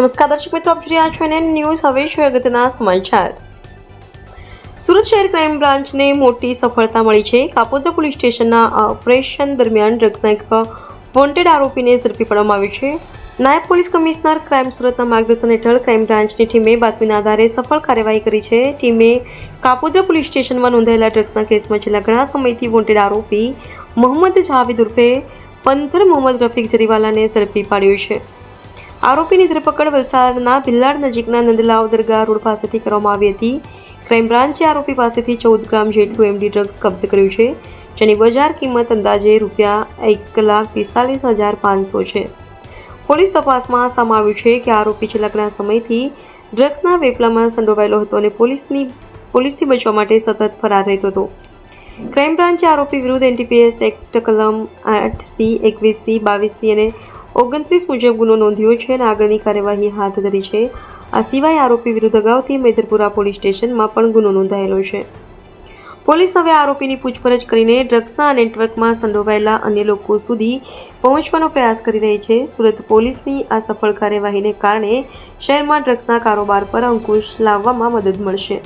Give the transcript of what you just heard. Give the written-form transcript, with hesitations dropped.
નમસ્કાર દર્શક મિત્રો, આપ જોઈ રહ્યા છો NN ન્યૂઝ. હવે છે અગત્યના સમાચાર. સુરત શહેર ક્રાઇમ બ્રાન્ચને મોટી સફળતા મળી છે. કાપોદ્રા પોલીસ સ્ટેશનના ઓપરેશન દરમિયાન ડ્રગ્સના એક વોન્ટેડ આરોપીને ઝડપી પાડવામાં આવ્યો છે. નાયબ પોલીસ કમિશનર ક્રાઇમ સુરતના માર્ગદર્શન હેઠળ ક્રાઇમ બ્રાન્ચની ટીમે બાતમીના આધારે સફળ કાર્યવાહી કરી છે. ટીમે કાપોદ્રા પોલીસ સ્ટેશનમાં નોંધાયેલા ડ્રગ્સના કેસમાં છેલ્લા ઘણા સમયથી વોન્ટેડ આરોપી મોહમ્મદ જાવેદ ઉર્ફે પંથર મોહમ્મદ રફીક જરીવાલાને ઝડપી પાડ્યો છે. આરોપીની ધરપકડ વલસાડના ભિલાડ નજીકના નંદલાવ દરગાહ રોડ પાસેથી કરવામાં આવી હતી. ક્રાઇમ બ્રાન્ચે આરોપી પાસેથી 14 ગ્રામ જેટલું એમડી ડ્રગ્સ કબજે કર્યું છે, જેની બજાર કિંમત અંદાજે ₹1,45,500 છે. પોલીસ તપાસમાં સામે આવ્યું છે કે આરોપી છેલ્લા ઘણા સમયથી ડ્રગ્સના વેપલામાં સંડોવાયેલો હતો અને પોલીસથી બચવા માટે સતત ફરાર રહેતો હતો. ક્રાઇમ બ્રાન્ચે આરોપી વિરુદ્ધ NDPS એક્ટ કલમ 8C, 21C, 22C અને 29 મુજબ ગુનો નોંધ્યો છે અને આગળની કાર્યવાહી હાથ ધરી છે. આ સિવાય આરોપી વિરુદ્ધ અગાઉથી મેદરપુરા પોલીસ સ્ટેશનમાં પણ ગુનો નોંધાયેલો છે. પોલીસ હવે આરોપીની પૂછપરછ કરીને ડ્રગ્સના નેટવર્કમાં સંડોવાયેલા અન્ય લોકો સુધી પહોંચવાનો પ્રયાસ કરી રહી છે. સુરત પોલીસની આ સફળ કાર્યવાહીને કારણે શહેરમાં ડ્રગ્સના કારોબાર પર અંકુશ લાવવામાં મદદ મળશે.